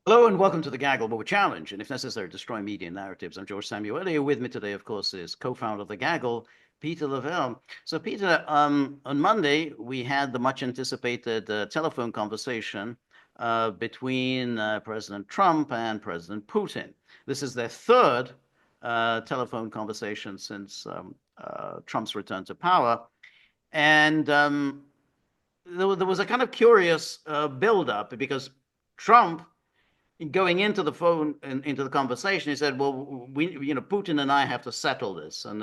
Hello and welcome to the Gaggle Board Challenge, and if necessary, destroy media narratives. I'm George Szamuely. With me today, of course, is co-founder of the Gaggle, Peter Lavelle. So, Peter, on Monday we had the much-anticipated telephone conversation between President Trump and President Putin. This is their third telephone conversation since Trump's return to power, and there was a kind of curious build-up because Trump going into the phone and into the conversation, he said, "Well, Putin and I have to settle this, and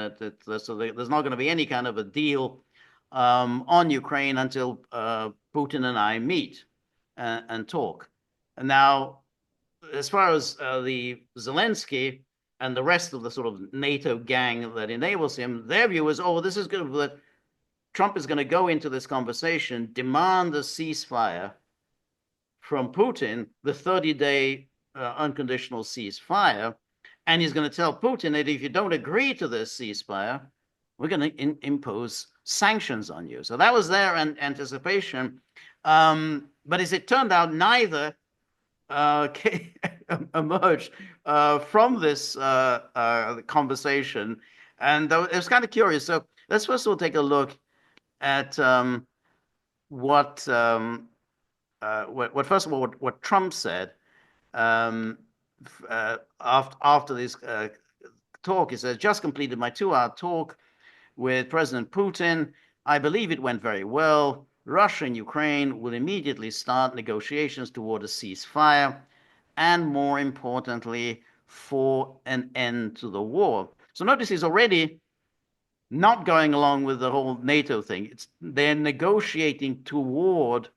so there's not going to be any kind of a deal on Ukraine until Putin and I meet and talk." And now, as far as the Zelensky and the rest of the sort of NATO gang that enables him, their view is, "Oh, this is good. That Trump is going to go into this conversation, demand a ceasefire from Putin, the 30-day unconditional ceasefire, and he's going to tell Putin that if you don't agree to this ceasefire, we're going to impose sanctions on you." So that was their anticipation. But as it turned out, neither emerged from this conversation. And it was kind of curious. So let's first of all take a look at what first of all what Trump said after this talk. He says, "Just completed my 2-hour talk with President Putin. I believe it went very well. Russia and Ukraine will immediately start negotiations toward a ceasefire, and more importantly, for an end to the war." So notice he's already not going along with the whole NATO thing. They're negotiating toward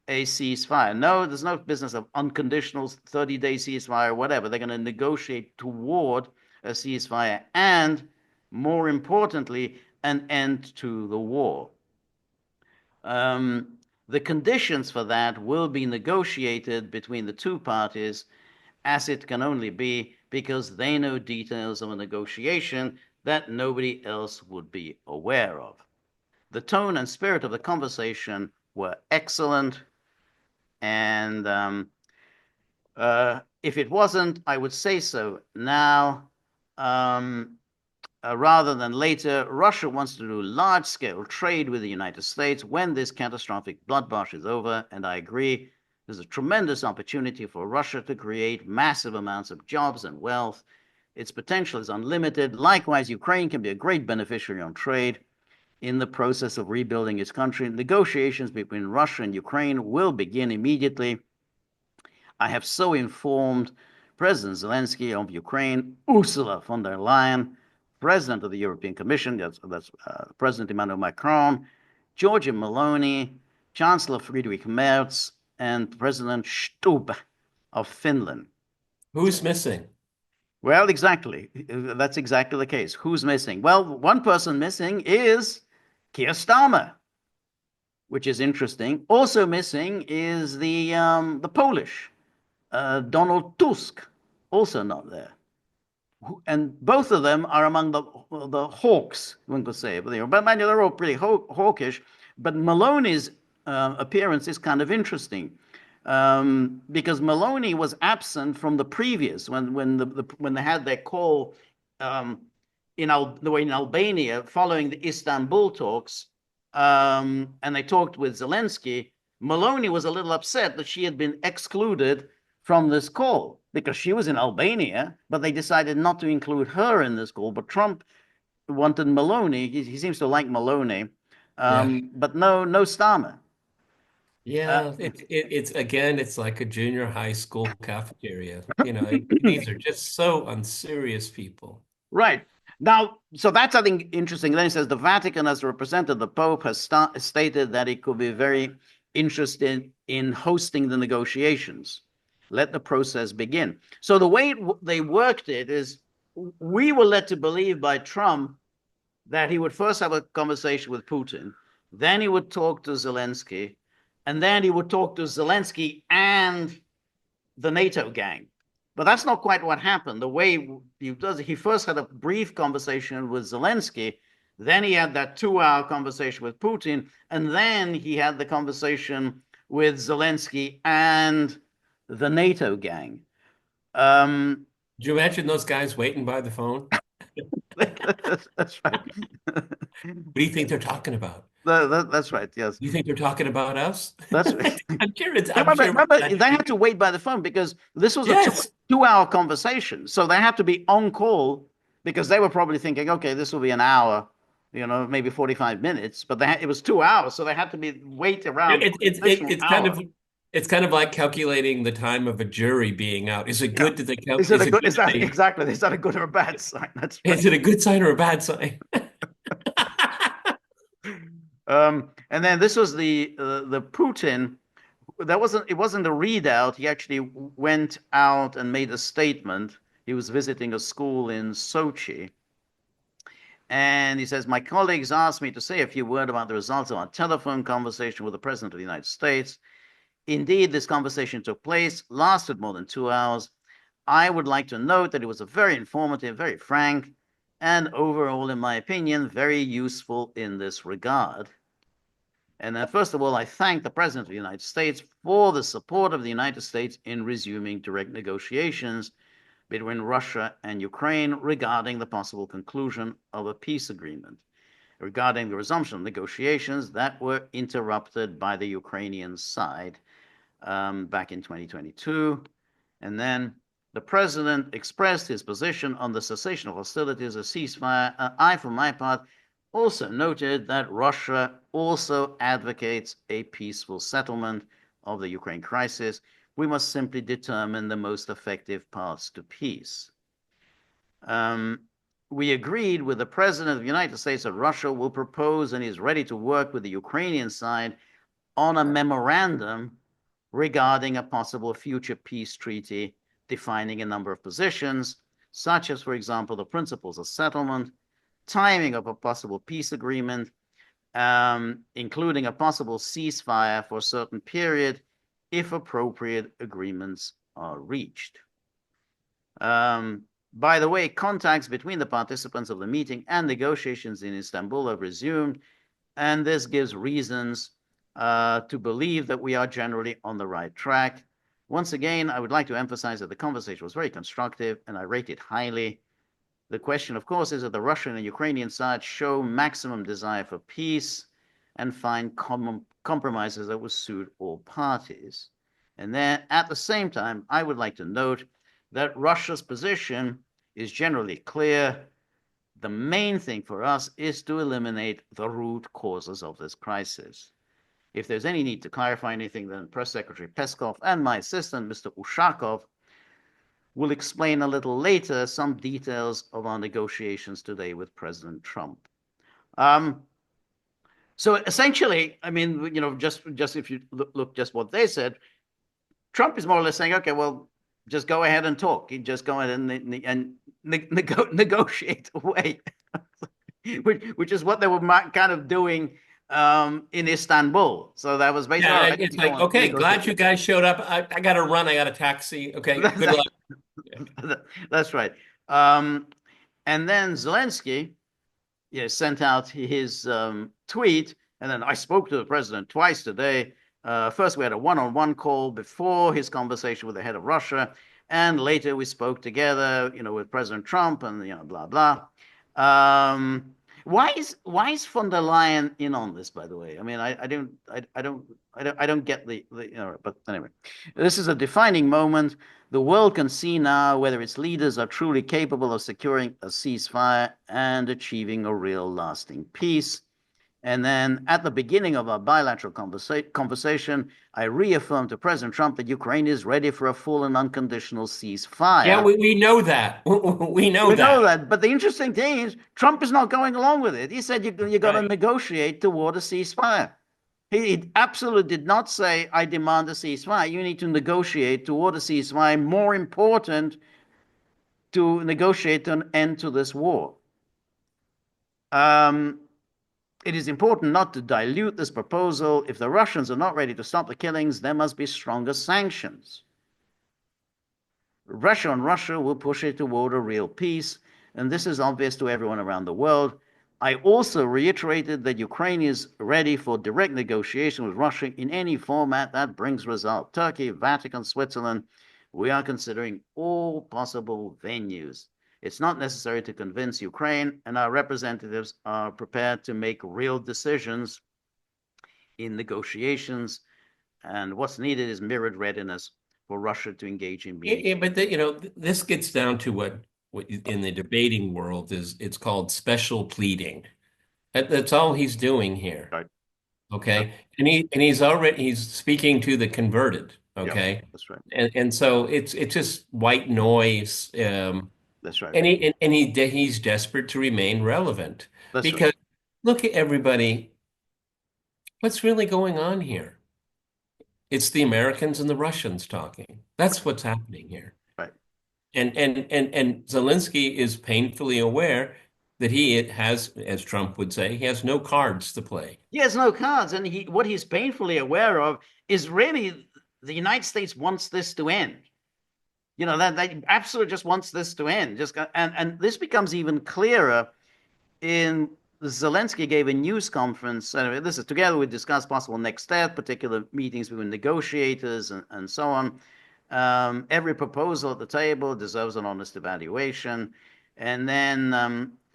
a ceasefire. No, there's no business of unconditional 30-day ceasefire, whatever. They're going to negotiate toward a ceasefire and, more importantly, an end to the war. The conditions for that will be negotiated between the two parties, as it can only be, because they know details of a negotiation that nobody else would be aware of. The tone and spirit of the conversation were excellent. And if it wasn't, I would say so now. Rather than later, Russia wants to do large-scale trade with the United States when this catastrophic bloodbath is over, and I agree. There's a tremendous opportunity for Russia to create massive amounts of jobs and wealth. Its potential is unlimited. Likewise, Ukraine can be a great beneficiary on trade. In the process of rebuilding its country, negotiations between Russia and Ukraine will begin immediately. I have so informed President Zelensky of Ukraine, Ursula von der Leyen, President of the European Commission, that's President Emmanuel Macron, Giorgia Meloni, Chancellor Friedrich Merz, and President Stubb of Finland. Who's missing? Well, exactly. That's exactly the case. Who's missing? Well, one person missing is Keir Starmer, which is interesting. Also missing is the Polish Donald Tusk, also not there. And both of them are among the hawks, one could say. But mind you, they're all pretty hawkish. But Meloni's appearance is kind of interesting because Meloni was absent from the previous when they had their call in Albania following the Istanbul talks, and they talked with Zelensky. Meloni was a little upset that she had been excluded from this call because she was in Albania, but they decided not to include her in this call. But Trump wanted Meloni. He seems to like Meloni, but no Starmer. Yeah, it's again, it's like a junior high school cafeteria. These are just so unserious people. Right. Now, so that's, I think, interesting. Then he says the Vatican, as represented, the Pope has stated that it could be very interested in hosting the negotiations. Let the process begin. So the way they worked it is we were led to believe by Trump that he would first have a conversation with Putin, then he would talk to Zelensky, and then he would talk to Zelensky and the NATO gang. But that's not quite what happened. The way he does it, he first had a brief conversation with Zelensky, then he had that 2-hour conversation with Putin, and then he had the conversation with Zelensky and the NATO gang. Um, Do you imagine those guys waiting by the phone? that's right. What do you think they're talking about? That's right. Yes, You think they're talking about us? that's right. Yeah, I'm sure remember, that. they had to wait by the phone because this was a Yes. 2 hour conversation. So they had to be on call because they were probably thinking, okay, this will be an hour, maybe 45 minutes, but it was 2 hours. So they had to wait around It, for an it, it, additional it's kind hour. of it's kind of like calculating the time of a jury being out. Is it Yeah. good that they Is it is a it good, good is that that exactly, is that a good or a bad sign? That's right. is it a good sign or a bad sign? And then this was the Putin. It wasn't a readout. He actually went out and made a statement. He was visiting a school in Sochi. And he says, my colleagues asked me to say a few words about the results of our telephone conversation with the President of the United States. Indeed, this conversation took place, lasted more than 2 hours. I would like to note that it was a very informative, very frank, and overall, in my opinion, very useful in this regard. And then, first of all, I thank the President of the United States for the support of the United States in resuming direct negotiations between Russia and Ukraine regarding the possible conclusion of a peace agreement, regarding the resumption of negotiations that were interrupted by the Ukrainian side back in 2022. And then the president expressed his position on the cessation of hostilities, a ceasefire. I, for my part, also noted that Russia also advocates a peaceful settlement of the Ukraine crisis. We must simply determine the most effective paths to peace. We agreed with the President of the United States that Russia will propose and is ready to work with the Ukrainian side on a memorandum regarding a possible future peace treaty defining a number of positions, such as, for example, the principles of settlement, timing of a possible peace agreement, including a possible ceasefire for a certain period if appropriate agreements are reached. By the way, contacts between the participants of the meeting and negotiations in Istanbul have resumed, and this gives reasons to believe that we are generally on the right track. Once again, I would like to emphasize that the conversation was very constructive, and I rate it highly. The question, of course, is that the Russian and Ukrainian sides show maximum desire for peace and find compromises that will suit all parties. And then, at the same time, I would like to note that Russia's position is generally clear. The main thing for us is to eliminate the root causes of this crisis. If there's any need to clarify anything, then Press Secretary Peskov and my assistant, Mr. Ushakov, will explain a little later some details of our negotiations today with President Trump. So essentially, I mean, just if you look just what they said, Trump is more or less saying, okay, well, just go ahead and talk. You just go ahead and negotiate away, which is what they were kind of doing in Istanbul. So that was basically, all Yeah, right, it's you don't like, want to okay, glad negotiate. you guys showed up. I got to run. I got a taxi. Okay, good luck. That's right. And then Zelensky, sent out his tweet, and then I spoke to the president twice today. First, we had a one-on-one call before his conversation with the head of Russia, and later we spoke together, with President Trump, and blah blah. Why is von der Leyen in on this? By the way, I mean, I don't get but anyway, this is a defining moment. The world can see now whether its leaders are truly capable of securing a ceasefire and achieving a real lasting peace. And then at the beginning of our bilateral conversation, I reaffirmed to President Trump that Ukraine is ready for a full and unconditional Yeah, ceasefire. we know that. We know We know that. that, but the interesting thing is Trump is not going along with it. He said you got to Right. negotiate toward a ceasefire. He absolutely did not say, I demand a ceasefire. You need to negotiate toward a ceasefire. More important, to negotiate an end to this war. It is important not to dilute this proposal. If the Russians are not ready to stop the killings, there must be stronger sanctions. Russia will push it toward a real peace, and this is obvious to everyone around the world. I also reiterated that Ukraine is ready for direct negotiation with Russia in any format that brings result. Turkey, Vatican, Switzerland, we are considering all possible venues. It's not necessary to convince Ukraine, and our representatives are prepared to make real decisions in negotiations. And what's needed is mirrored readiness for Russia to engage in meaningful. But this gets down to what in the debating world it's called special pleading. That's all he's doing here. Right. Okay. And he's speaking to the converted. Yeah, Okay. that's right. And so it's just white noise. That's right. And he's desperate to remain relevant That's right. because look at everybody. What's really going on here? It's the Americans and the Russians talking. That's what's happening here. Right. And Zelensky is painfully aware that he has, as Trump would say, he has no cards to play. He has no cards, and what he's painfully aware of is really the United States wants this to end. You know, that they absolutely just wants this to end. And this becomes even clearer in Zelensky gave a news conference. This is together we discussed possible next step, particular meetings with negotiators and so on. Every proposal at the table deserves an honest evaluation. And then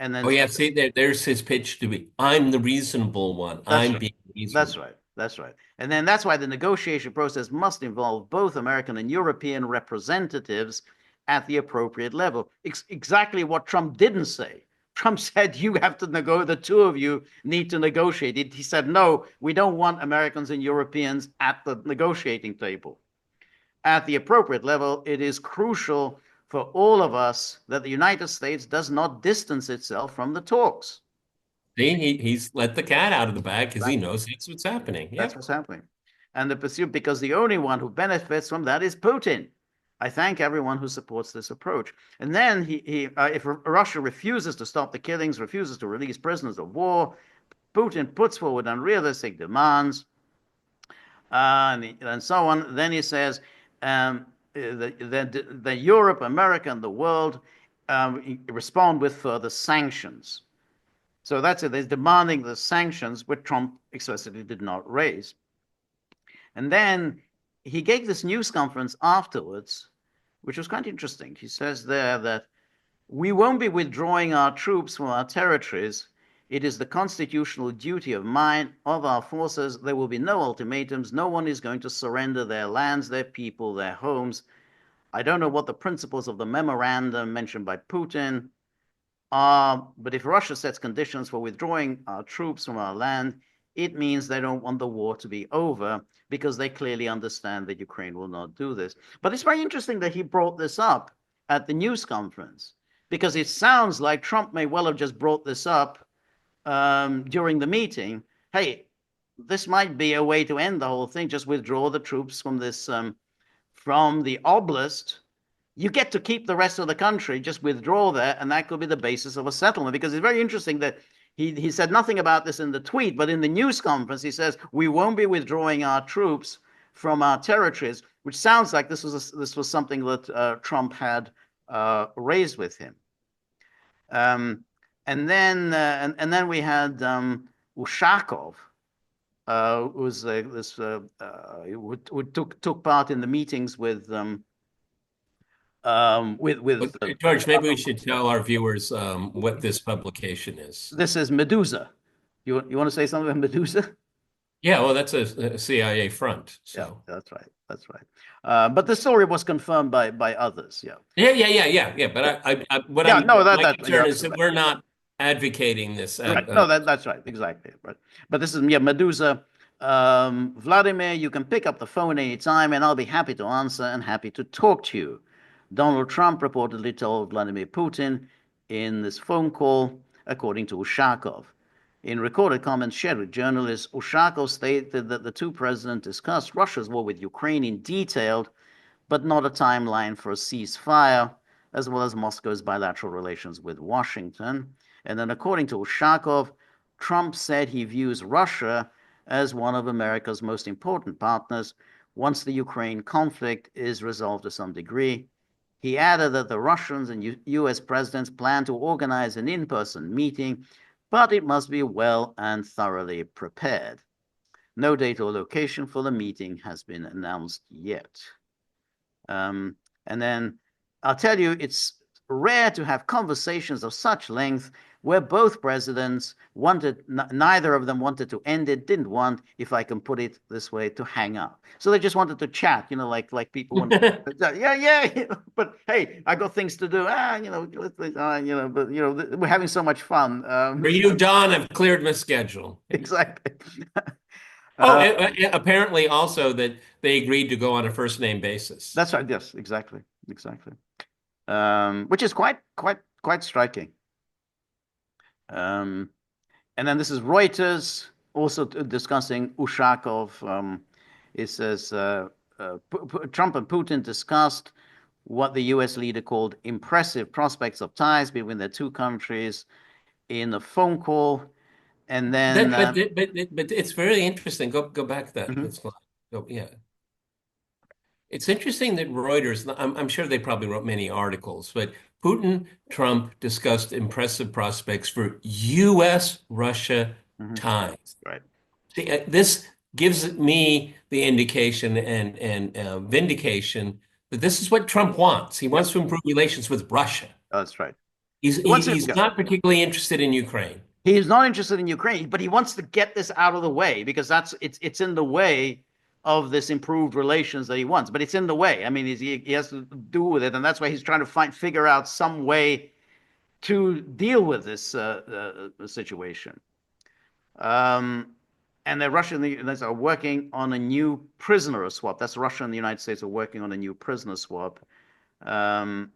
Oh yeah, see there's his pitch to be. I'm the reasonable one. that's I'm right. being That's reasonable. right. That's right. And then that's why the negotiation process must involve both American and European representatives at the appropriate level. Exactly what Trump didn't say. Trump said you have to negotiate, the two of you need to negotiate. He said, no, we don't want Americans and Europeans at the negotiating table. At the appropriate level, it is crucial for all of us that the United States does not distance itself from the talks. See, he's let the cat out of the bag because he Exactly. knows that's what's happening. That's Yep. what's happening. And the pursuit, because the only one who benefits from that is Putin. I thank everyone who supports this approach. And then if Russia refuses to stop the killings, refuses to release prisoners of war, Putin puts forward unrealistic demands, and so on. Then he says that Europe, America, and the world respond with further sanctions. So that's it. They're demanding the sanctions, which Trump explicitly did not raise. And then he gave this news conference afterwards, which was quite interesting. He says there that we won't be withdrawing our troops from our territories. It is the constitutional duty of our forces. There will be no ultimatums. No one is going to surrender their lands, their people, their homes. I don't know what the principles of the memorandum mentioned by Putin are, but if Russia sets conditions for withdrawing our troops from our land, it means they don't want the war to be over because they clearly understand that Ukraine will not do this. But it's very interesting that he brought this up at the news conference because it sounds like Trump may well have just brought this up during the meeting. Hey, this might be a way to end the whole thing. Just withdraw the troops from this from the oblast. You get to keep the rest of the country. Just withdraw there, and that could be the basis of a settlement. Because it's very interesting that he said nothing about this in the tweet, but in the news conference he says we won't be withdrawing our troops from our territories, which sounds like this was something that Trump had raised with him. And then we had Ushakov, who took part in the meetings with George, maybe we should tell our viewers what this publication is. this is Medusa. You want to say something about Medusa? Yeah, well, that's a CIA front. Yeah, So that's right. That's right. But the story was confirmed by others. Yeah. yeah. But Yeah. No. my You're concern is that absolutely we're not advocating this. right. Right. No. That's right. Exactly. But this is Medusa. Vladimir, you can pick up the phone anytime, and I'll be happy to answer and happy to talk to you. Donald Trump reportedly told Vladimir Putin in this phone call, according to Ushakov. In recorded comments shared with journalists, Ushakov stated that the two presidents discussed Russia's war with Ukraine in detail, but not a timeline for a ceasefire, as well as Moscow's bilateral relations with Washington. And then, according to Ushakov, Trump said he views Russia as one of America's most important partners once the Ukraine conflict is resolved to some degree. He added that the Russians and US presidents plan to organize an in-person meeting but it must be well and thoroughly prepared. No date or location for the meeting has been announced yet. And then I'll tell you, it's rare to have conversations of such length where both presidents wanted, neither of them wanted to end it, didn't want, if I can put it this way, to hang up. So they just wanted to chat, like people want to, yeah, but hey, I got things to do. But we're having so much fun. For you, Don, I've cleared my schedule. Exactly. Apparently also that they agreed to go on a first name basis. That's right. Yes, exactly. Which is quite striking. And then this is Reuters also discussing Ushakov. It says Trump and Putin discussed what the U.S. leader called impressive prospects of ties between the two countries in a phone call. And then, but it's very interesting. Go back that. Yeah. It's interesting that Reuters, I'm sure they probably wrote many articles, but Putin, Trump discussed impressive prospects for U.S.-Russia ties. Right. See, this gives me the indication and vindication that this is what Trump wants. He wants to improve relations with Russia. That's right. He's not particularly interested in Ukraine. He's not interested in Ukraine, but he wants to get this out of the way because it's in the way of this improved relations that he wants. But it's in the way. I mean, he has to do with it, and that's why he's trying to figure out some way to deal with this situation. And the Russia and the United States are working on a new prisoner swap. That's Russia and the United States are working on a new prisoner swap. And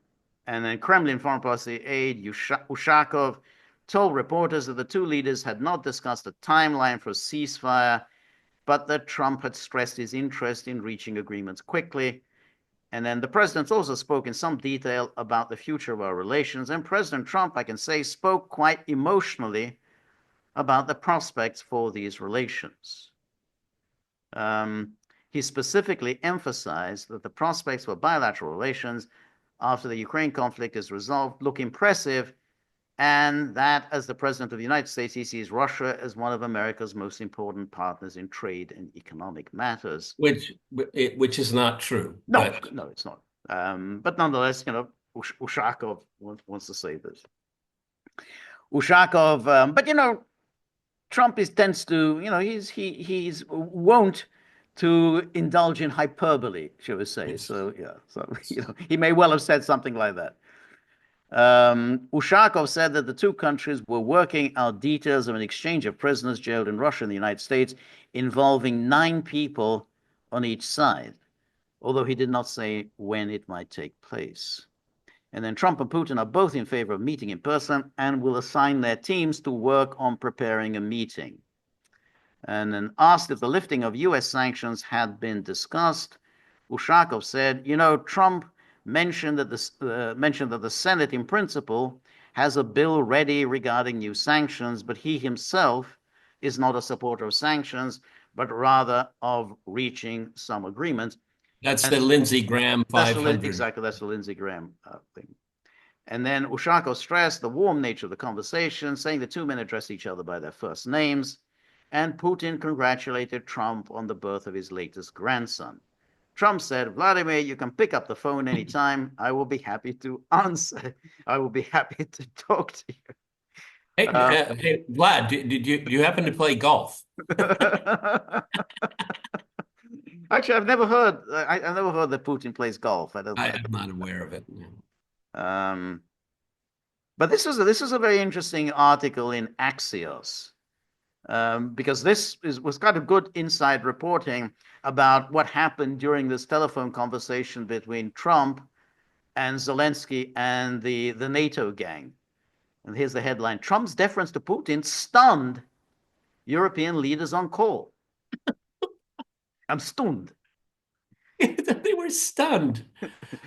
then Kremlin foreign policy aide Ushakov told reporters that the two leaders had not discussed a timeline for a ceasefire, but that Trump had stressed his interest in reaching agreements quickly. And then the president also spoke in some detail about the future of our relations. And President Trump, I can say, spoke quite emotionally about the prospects for these relations. He specifically emphasized that the prospects for bilateral relations after the Ukraine conflict is resolved look impressive, and that as the president of the United States, he sees Russia as one of America's most important partners in trade and economic matters. Which is not true. No, it's not. But nonetheless, Ushakov wants to say this. Ushakov, but Trump tends to, he's wont to indulge in hyperbole, shall we say? So he may well have said something like that. Ushakov said that the two countries were working out details of an exchange of prisoners jailed in Russia and the United States involving 9 people on each side, although he did not say when it might take place. And then Trump and Putin are both in favor of meeting in person and will assign their teams to work on preparing a meeting. And then asked if the lifting of U.S. sanctions had been discussed, Ushakov said, Trump mentioned that the Senate in principle has a bill ready regarding new sanctions, but he himself is not a supporter of sanctions, but rather of reaching some agreement. That's the Lindsey Graham 500. Exactly, that's the Lindsey Graham thing. And then Ushakov stressed the warm nature of the conversation, saying the two men addressed each other by their first names, and Putin congratulated Trump on the birth of his latest grandson. Trump said, Vladimir, you can pick up the phone anytime. I will be happy to answer. I will be happy to talk to you. Hey, Vlad, do you happen to play golf? Actually, I've never heard that Putin plays golf. I'm not aware of it. But this is a very interesting article in Axios. Because this was kind of good inside reporting about what happened during this telephone conversation between Trump and Zelensky and the NATO gang. And here's the headline: Trump's deference to Putin stunned European leaders on call. I'm stunned. They were stunned.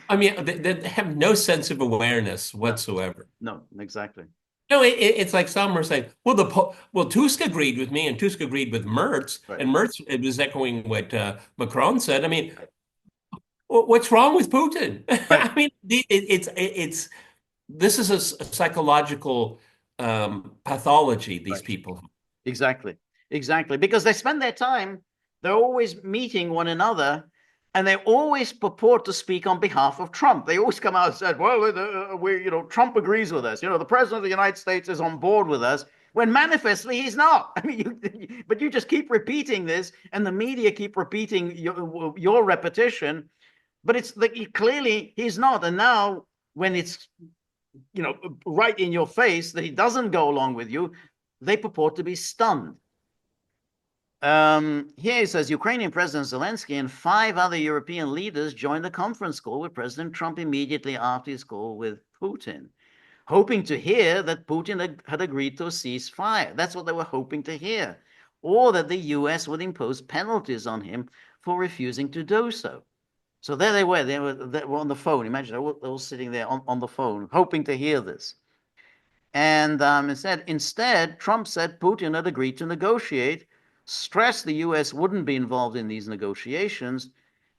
I mean, they have no sense of awareness whatsoever. No, exactly. No, it's like some were saying, well, Tusk agreed with me, and Tusk agreed with Merz, right. And Merz was echoing what Macron said. I mean, what's wrong with Putin? Right. I mean, this is a psychological pathology these Right. people have. Exactly. Exactly. Because they spend their time, they're always meeting one another, and they always purport to speak on behalf of Trump. They always come out and said, well, Trump agrees with us. The president of the United States is on board with us, when manifestly he's not. I mean, but you just keep repeating this, and the media keep repeating your repetition, but it's like clearly he's not. And now when it's right in your face that he doesn't go along with you, they purport to be stunned. Here he says Ukrainian President Zelensky and 5 other European leaders joined a conference call with President Trump immediately after his call with Putin, hoping to hear that Putin had agreed to a ceasefire. That's what they were hoping to hear, or that the US would impose penalties on him for refusing to do so. So there they were. They were on the phone. Imagine they were all sitting there on the phone, hoping to hear this. And instead, Trump said Putin had agreed to negotiate, stressed the US wouldn't be involved in these negotiations,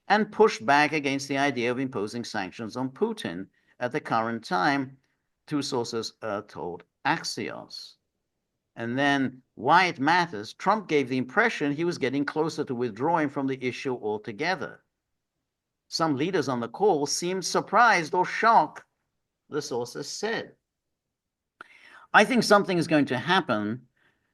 and pushed back against the idea of imposing sanctions on Putin at the current time, 2 sources told Axios. And then why it matters, Trump gave the impression he was getting closer to withdrawing from the issue altogether. Some leaders on the call seemed surprised or shocked, the sources said. I think something is going to happen,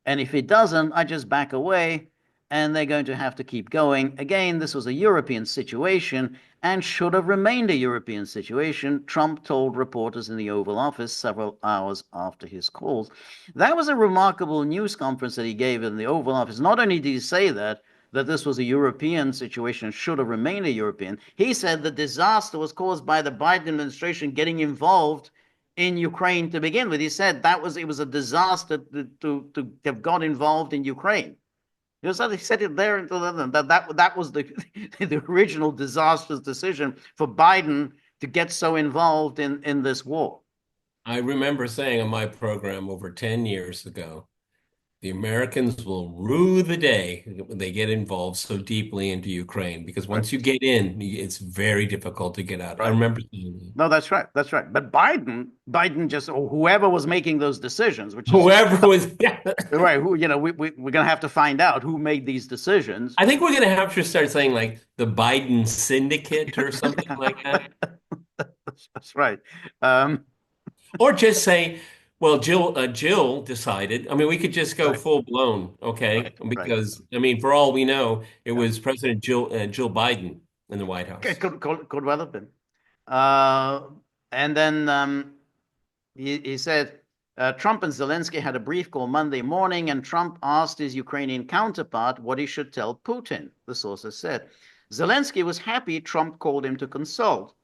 and if it doesn't, I just back away, and they're going to have to keep going. Again, this was a European situation and should have remained a European situation, Trump told reporters in the Oval Office several hours after his calls. That was a remarkable news conference that he gave in the Oval Office. Not only did he say that this was a European situation, should have remained a European. He said the disaster was caused by the Biden administration getting involved in Ukraine to begin with. He said it was a disaster to have got involved in Ukraine. He said it there that was the original disastrous decision for Biden to get so involved in this war. I remember saying on my program over 10 years ago, the Americans will rue the day they get involved so deeply into Ukraine, because once you get in, it's very difficult to get out. I remember saying that. No, that's right. That's right. But Biden just, or whoever was making those decisions, which is Whoever was, right. We're going to have to find out who made these decisions. I think we're going to have to start saying like the Biden syndicate or something like that. That's right. Or just say, well, Jill decided. I mean, we could just go full blown, okay? Because I mean, for all we know, it was President Jill Biden in the White House. It could well have been. And then he said Trump and Zelensky had a brief call Monday morning, and Trump asked his Ukrainian counterpart what he should tell Putin, the sources said. Zelensky was happy Trump called him to consult.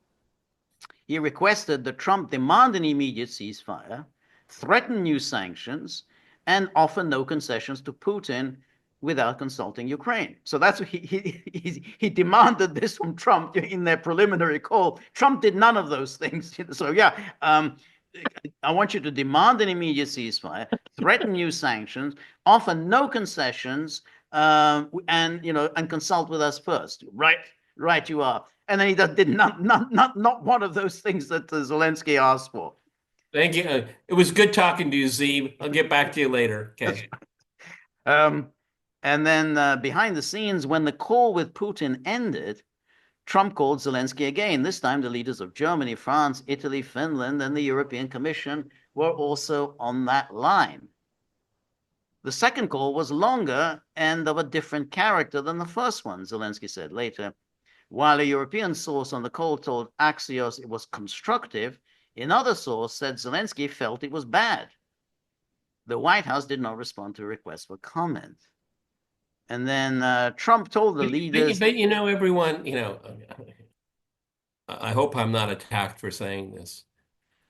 He requested that Trump demand an immediate ceasefire, threaten new sanctions, and offer no concessions to Putin without consulting Ukraine. So that's what he demanded this from Trump in their preliminary call. Trump did none of those things. So I want you to demand an immediate ceasefire, threaten new sanctions, offer no concessions, and consult with us first. Right, you are. And then he did not one of those things that Zelensky asked for. Thank you. It was good talking to you, Zeeb. I'll get back to you later. Okay. And then behind the scenes, when the call with Putin ended, Trump called Zelensky again. This time, the leaders of Germany, France, Italy, Finland, and the European Commission were also on that line. The second call was longer and of a different character than the first one, Zelensky said later. While a European source on the call told Axios it was constructive, another source said Zelensky felt it was bad. The White House did not respond to a request for comment. And then Trump told the leaders... But everyone, I hope I'm not attacked for saying this,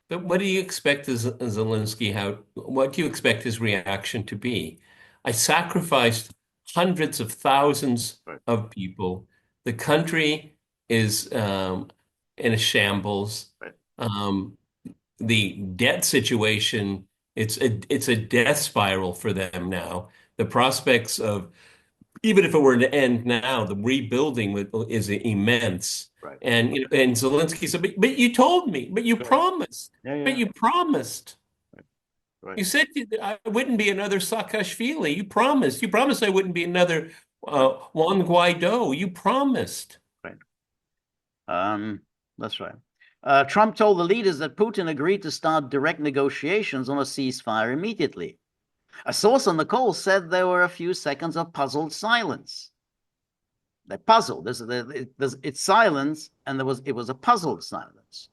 but what do you expect Zelensky, what do you expect his reaction to be? I sacrificed hundreds of thousands of people. The country is in a shambles. The debt situation, it's a death spiral for them now. The prospects of, even if it were to end now, the rebuilding is immense. And Zelensky said, but you told me, but you promised, but you promised. right, You said I wouldn't be another Saakashvili. You promised. You promised I wouldn't be another right, Juan Guaido. You promised. right. Um, that's right. Trump told the leaders that Putin agreed to start direct negotiations on a ceasefire immediately. A source on the call said there were a few seconds of puzzled silence. They're puzzled. It's silence, and it was a puzzled silence.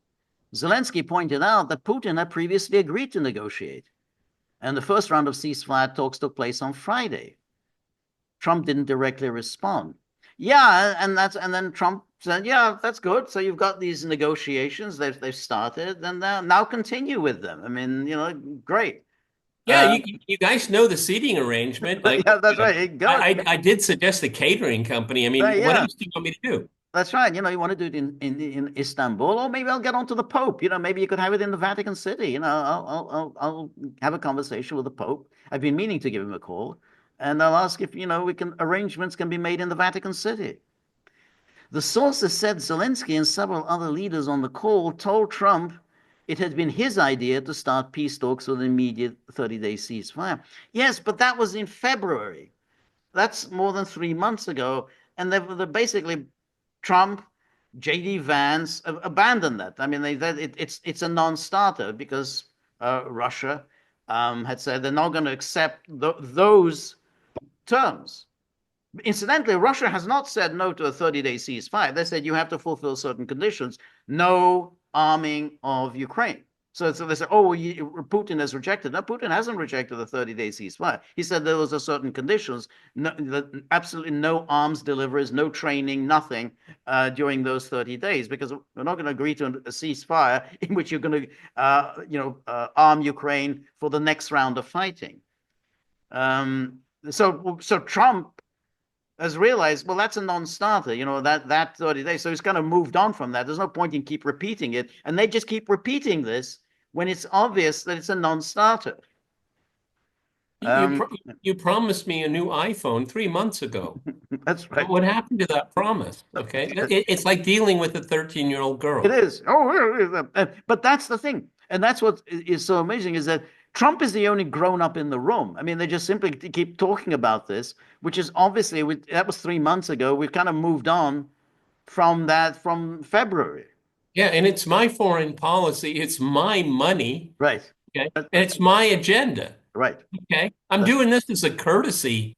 Zelensky pointed out that Putin had previously agreed to negotiate, and the first round of ceasefire talks took place on Friday. Trump didn't directly respond. Yeah, and then Trump said, "Yeah, that's good. So you've got these negotiations. They've started, and now continue with them. I mean, great." Yeah, Uh, you guys know the seating arrangement. Like, yeah, that's right. Go. I did suggest a catering company. I mean, what Yeah, else do you want me to do? that's right. You want to do it in Istanbul, or maybe I'll get onto the Pope. Maybe you could have it in the Vatican City. I'll have a conversation with the Pope. I've been meaning to give him a call, and I'll ask if arrangements can be made in the Vatican City. The sources said Zelensky and several other leaders on the call told Trump it had been his idea to start peace talks with an immediate 30-day ceasefire. Yes, but that was in February. That's more than 3 months ago, and they basically Trump, J.D. Vance abandoned that. I mean, it's a non-starter because Russia had said they're not going to accept those terms. Incidentally, Russia has not said no to a 30-day ceasefire. They said you have to fulfill certain conditions, no arming of Ukraine. So they said, oh, Putin has rejected. No, Putin hasn't rejected the 30-day ceasefire. He said there was a certain conditions, absolutely no arms deliveries, no training, nothing during those 30 days, because we're not going to agree to a ceasefire in which you're going to, arm Ukraine for the next round of fighting. So Trump has realized, well, that's a non-starter, that 30 days. So he's kind of moved on from that. There's no point in keep repeating it. And they just keep repeating this when it's obvious that it's a non-starter. You pro you promised me a new iPhone 3 months ago. That's right. What happened to that promise? Okay, it's like dealing with a 13-year-old It girl. is. Oh, but that's the thing. And that's what is so amazing is that Trump is the only grown up in the room. I mean, they just simply keep talking about this, which is obviously, that was 3 months ago. We've kind of moved on from that from February. Yeah, and it's my foreign policy. It's my money. Right. Okay, and it's my agenda. Right. Okay, I'm That's, doing this as a courtesy.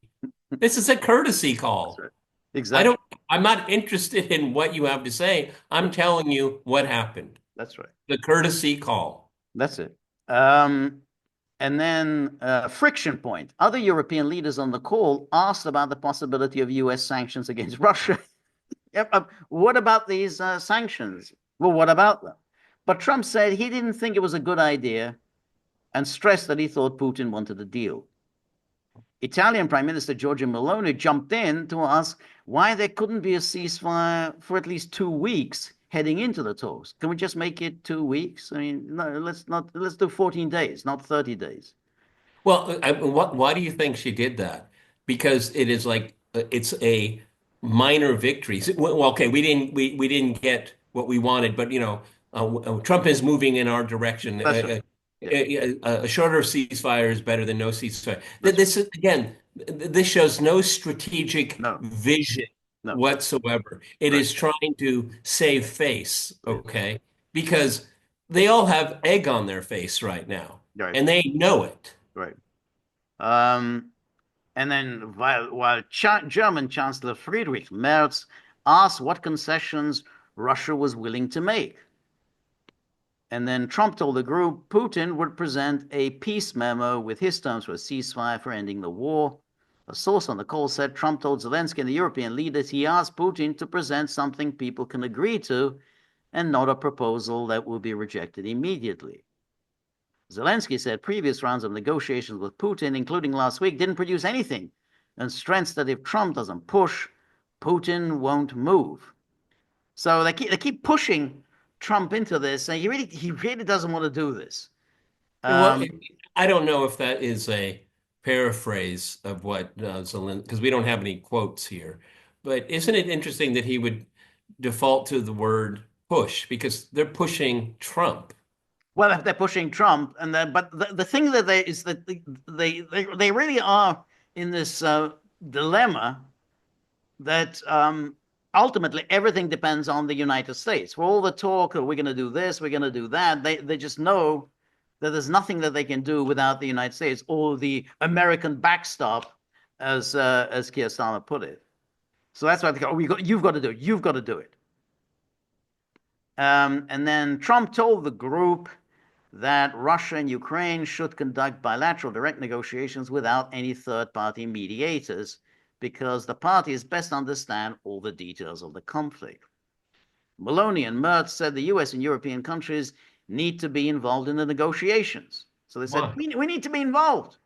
This is a courtesy that's call. right. Exactly. I'm not interested in what you have to say. I'm telling you what happened. That's right. The courtesy call. That's it. And then friction point. Other European leaders on the call asked about the possibility of U.S. sanctions against Russia. What about these sanctions? Well, what about them? But Trump said he didn't think it was a good idea and stressed that he thought Putin wanted a deal. Italian Prime Minister Giorgia Meloni jumped in to ask why there couldn't be a ceasefire for at least 2 weeks heading into the talks. Can we just make it 2 weeks? I mean, no, let's do 14 days, not 30 days. Well, why do you think she did that? Because it is like it's a minor victory. Well, okay, we didn't get what we wanted, but Trump is moving in our direction. That's right. Yeah, A shorter ceasefire is better than no ceasefire. that's right. This is again, this shows no strategic No, vision no, whatsoever. It right. is trying to save face, Yeah, okay? Because they all have egg on their face right now, right, and they know it. right. Um, and then while German Chancellor Friedrich Merz asked what concessions Russia was willing to make. And then Trump told the group Putin would present a peace memo with his terms for a ceasefire for ending the war. A source on the call said Trump told Zelensky and the European leaders he asked Putin to present something people can agree to and not a proposal that will be rejected immediately. Zelensky said previous rounds of negotiations with Putin, including last week, didn't produce anything and stressed that if Trump doesn't push, Putin won't move. So they keep pushing Trump into this, and he really doesn't want to do this. Well, Um, I don't know if that is a paraphrase of what Zelensky, because we don't have any quotes here. But isn't it interesting that he would default to the word push because they're pushing Trump? Well, if they're pushing Trump, and then, but the thing that they is that they really are in this dilemma that ultimately everything depends on the United States. For all the talk of we're going to do this, we're going to do that, they just know that there's nothing that they can do without the United States or the American backstop, as Keir Starmer put it. So that's why they go, you've got to do it. You've got to do it. And then Trump told the group that Russia and Ukraine should conduct bilateral direct negotiations without any third-party mediators because the parties best understand all the details of the conflict. Maloney and Merz said the US and European countries need to be involved in the negotiations. So they said, we need to be involved.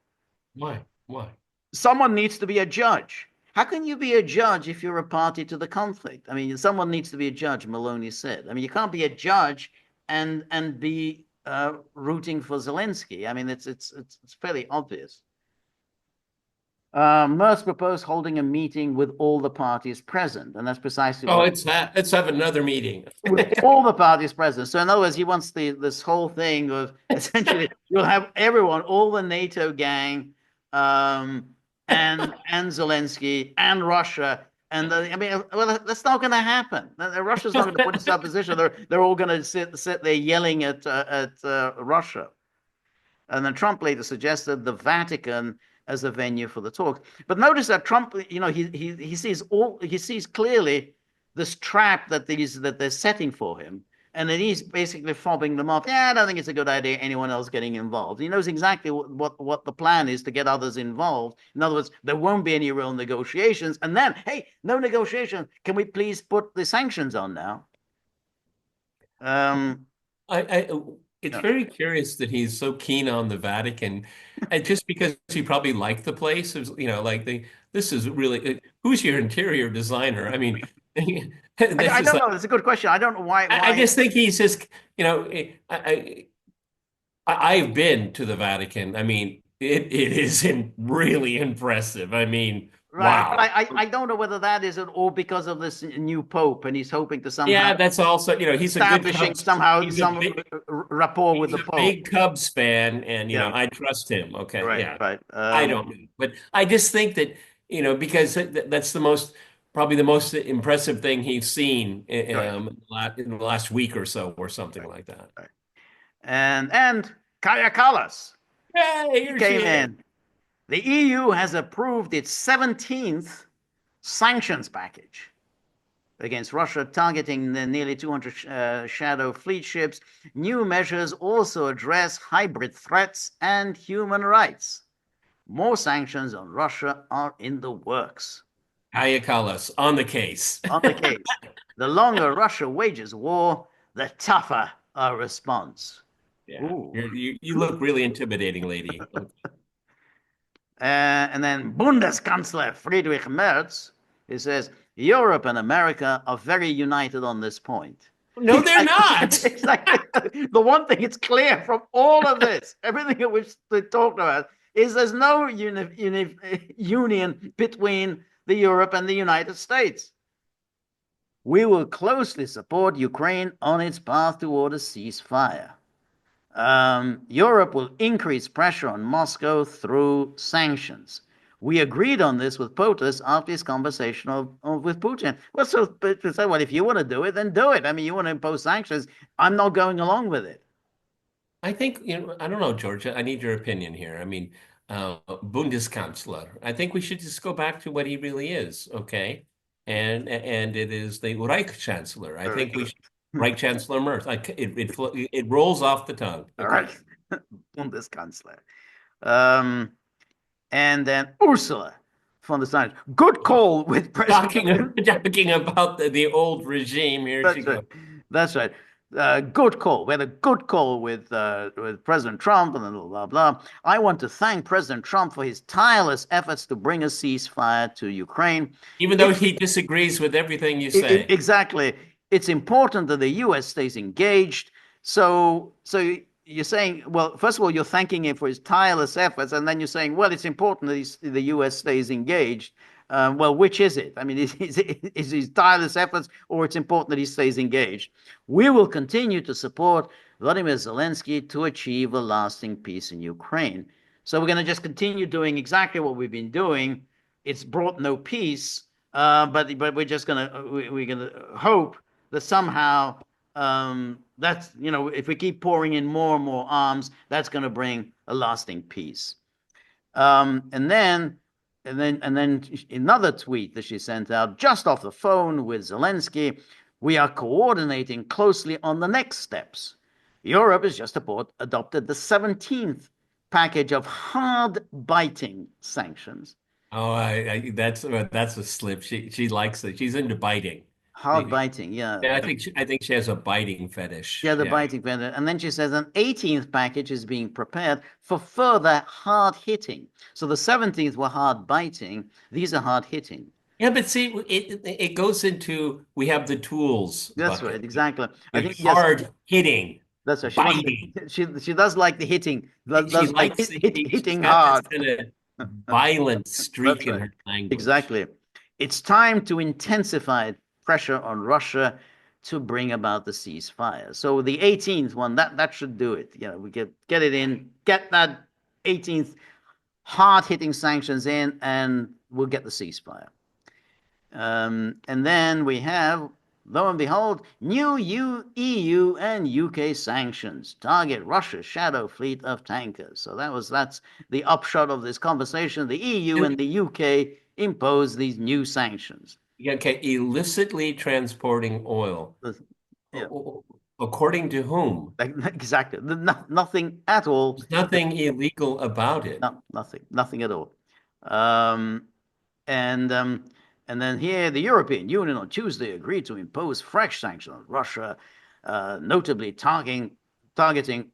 Why? Why? Someone needs to be a judge. How can you be a judge if you're a party to the conflict? I mean, someone needs to be a judge, Maloney said. I mean, you can't be a judge and be rooting for Zelensky. I mean, it's fairly obvious. Merz proposed holding a meeting with all the parties present, and that's precisely what. Let's have another meeting with all the parties present. So in other words, he wants this whole thing of essentially you'll have everyone, all the NATO gang, and Zelensky and Russia. And I mean, well, that's not going to happen. Russia's not going to put itself in position. They're all going to sit there yelling at Russia. And then Trump later suggested the Vatican as a venue for the talk. But notice that Trump, he sees clearly this trap that they're setting for him, and then he's basically fobbing them off. Yeah, I don't think it's a good idea anyone else getting involved. He knows exactly what the plan is to get others involved. In other words, there won't be any real negotiations. And then, hey, no negotiation. Can we please put the sanctions on now? It's very curious that he's so keen on the Vatican, and just because he probably liked the place, this is really, who's your interior designer? I mean, I don't know. It's a good question. I don't know why. I just think he's just, I've been to the Vatican. I mean, it is really impressive. I mean, right. Wow. But I don't know whether that is all because of this new pope, and he's hoping to somehow. Yeah, that's also, he's establishing somehow some rapport with the pope. Big Cubs fan, and I trust him. Okay, right, yeah, right. I don't know, but I just think that because that's probably the most impressive thing he's seen in the last week or so, or something like that. Right. And Kaja Kallas, hey, he came in. The EU has approved its 17th sanctions package against Russia, targeting the nearly 200 shadow fleet ships. New measures also address hybrid threats and human rights. More sanctions on Russia are in the works. Kaja Kallas, on the case. On the case. The longer Russia wages war, the tougher our response. Yeah. You look really intimidating, lady. And then Bundeskanzler Friedrich Merz, he says, Europe and America are very united on this point. No, they're not. Exactly. The one thing it's clear from all of this, everything that we've talked about, is there's no union between the Europe and the United States. We will closely support Ukraine on its path toward a ceasefire. Europe will increase pressure on Moscow through sanctions. We agreed on this with POTUS after his conversation with Putin. Well, so well, if you want to do it, then do it. I mean, you want to impose sanctions. I'm not going along with it. I think, I don't know, Georgia. I need your opinion here. I mean, Bundeskanzler. I think we should just go back to what he really is, okay? And it is the Reich Chancellor. I think we should. Reich Chancellor Merz. It rolls off the tongue. Okay. All right. Bundeskanzler. And then Ursula von der Leyen. Good call with President. Talking about the old regime here. That's right. That's right. Good call. We had a good call with President Trump and blah, blah, blah. I want to thank President Trump for his tireless efforts to bring a ceasefire to Ukraine. Even though he disagrees with everything you say. Exactly. It's important that the U.S. stays engaged. So you're saying, well, first of all, you're thanking him for his tireless efforts, and then you're saying, well, it's important that the U.S. stays engaged. Well, which is it? I mean, is his tireless efforts, or it's important that he stays engaged? We will continue to support Vladimir Zelensky to achieve a lasting peace in Ukraine. So we're going to just continue doing exactly what we've been doing. It's brought no peace, but we're just we're gonna hope that somehow that's, if we keep pouring in more and more arms, that's going to bring a lasting peace. And then another tweet that she sent out just off the phone with Zelensky: we are coordinating closely on the next steps. Europe has just adopted the 17th package of hard-biting sanctions. Oh, that's a slip. She likes it. She's into biting. Hard-biting, yeah. Yeah, I think she has a biting fetish. Yeah, the Yeah. biting vendor. And then she says an 18th package is being prepared for further hard hitting. So the 17th were hard biting. These are hard hitting. Yeah, but see, it goes into we have the tools That's right, bucket. exactly. I think, yes, Hard hitting, that's right. She wants biting. she does like the hitting, She does like likes she's hitting got this hard. kind of violent streak That's in right. her language. Exactly. It's time to intensify pressure on Russia to bring about the ceasefire. So the 18th one, that should do it. We get it in, get that 18th hard-hitting sanctions in, and we'll get the ceasefire. And then we have, lo and behold, new EU and UK sanctions target Russia's shadow fleet of tankers. So that's the upshot of this conversation. The EU and the UK impose these new sanctions. Okay, illicitly transporting oil. Yeah. According to whom? Exactly. Nothing at all. There's nothing illegal about it. No, nothing at all. Um, and then here, the European Union on Tuesday agreed to impose fresh sanctions on Russia, notably targeting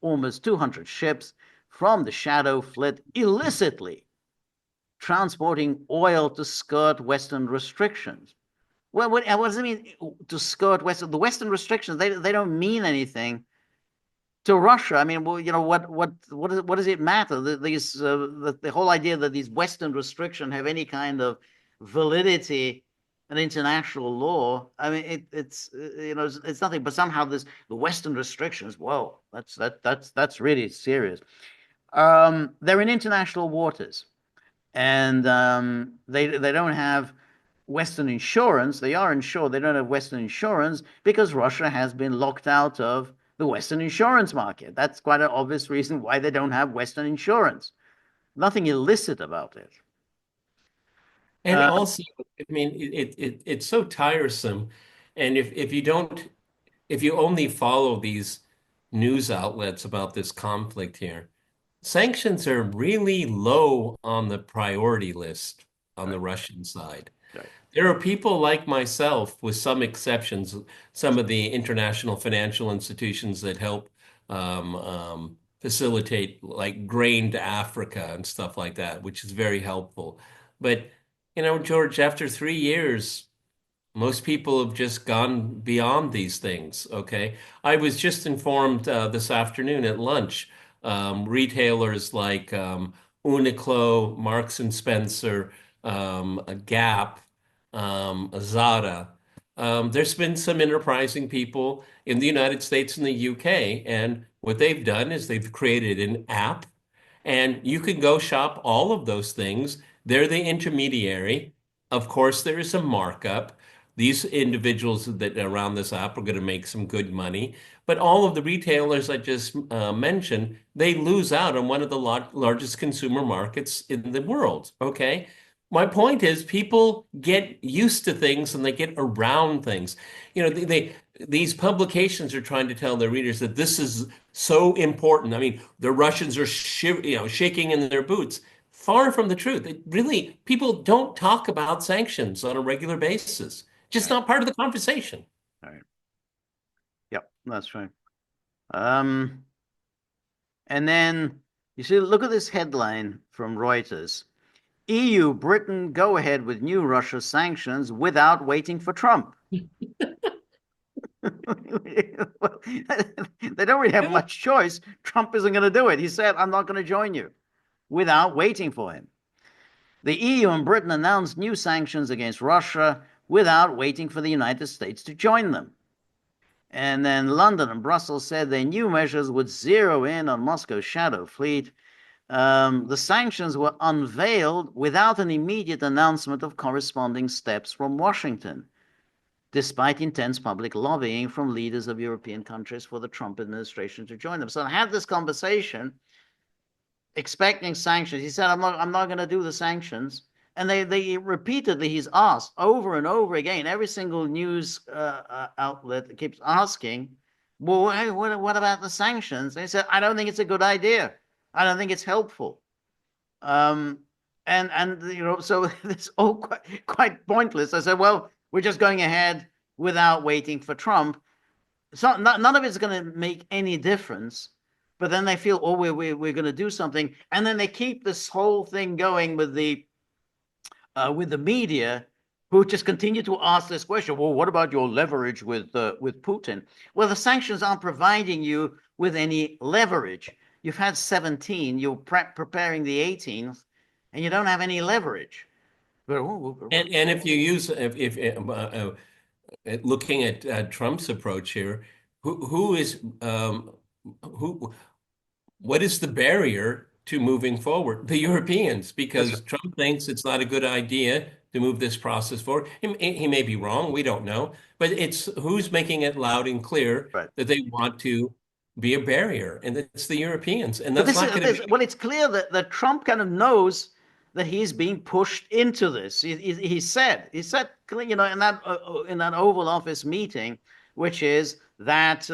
almost 200 ships from the shadow fleet illicitly transporting oil to skirt Western restrictions. Well, what does it mean to skirt Western? The Western restrictions, they don't mean anything to Russia. I mean, well, what does it matter? The whole idea that these Western restrictions have any kind of validity in international law. I mean, it's nothing. But somehow the Western restrictions. Whoa, that's really serious. They're in international waters, and they don't have Western insurance. They are insured. They don't have Western insurance because Russia has been locked out of the Western insurance market. That's quite an obvious reason why they don't have Western insurance. Nothing illicit about it. And also, I mean, it's so tiresome. And if you only follow these news outlets about this conflict here, sanctions are really low on the priority list on the Russian side. Right. There are people like myself, with some exceptions, some of the international financial institutions that help facilitate like grain to Africa and stuff like that, which is very helpful. But, George, after 3 years, most people have just gone beyond these things, okay? I was just informed this afternoon at lunch, retailers like Uniqlo, Marks and Spencer, Gap, Zara. There's been some enterprising people in the United States and the UK, and what they've done is they've created an app, and you can go shop all of those things. They're the intermediary. Of course, there is some markup. These individuals that are around this app are going to make some good money. But all of the retailers I just mentioned, they lose out on one of the largest consumer markets in the world. Okay. My point is people get used to things and they get around things. These publications are trying to tell their readers that this is so important. I mean, the Russians are shaking in their boots. Far from the truth. People don't talk about sanctions on a regular basis. Just not part of the conversation. All right. Yep, that's right. And then you see, look at this headline from Reuters. EU, Britain go ahead with new Russia sanctions without waiting for Trump. Well, they don't really have much choice. Trump isn't going to do it. He said, I'm not going to join you, without waiting for him. The EU and Britain announced new sanctions against Russia without waiting for the United States to join them. And then London and Brussels said their new measures would zero in on Moscow's shadow fleet. The sanctions were unveiled without an immediate announcement of corresponding steps from Washington, despite intense public lobbying from leaders of European countries for the Trump administration to join them. So I had this conversation expecting sanctions. He said, I'm not going to do the sanctions. And they repeatedly, he's asked over and over again, every single news outlet keeps asking, well, hey, what about the sanctions? And he said, I don't think it's a good idea. I don't think it's helpful. So it's all quite pointless. I said, well, we're just going ahead without waiting for Trump. So none of it's going to make any difference. But then they feel, oh, we're going to do something, and then they keep this whole thing going with the media, who just continue to ask this question. Well, what about your leverage with Putin? Well, the sanctions aren't providing you with any leverage. You've had 17. You're preparing the 18th, and you don't have any leverage. And if you use looking at Trump's approach here, who is who? What is the barrier to moving forward? The Europeans, because Trump thinks it's not a good idea to move this process forward. He may be wrong, we don't know, but it's who's making it loud and clear Right. that they want to be a barrier, and it's the Europeans, and that's not going to be. Well, it's clear that Trump kind of knows that he's being pushed into this. He said, in that Oval Office meeting, which is that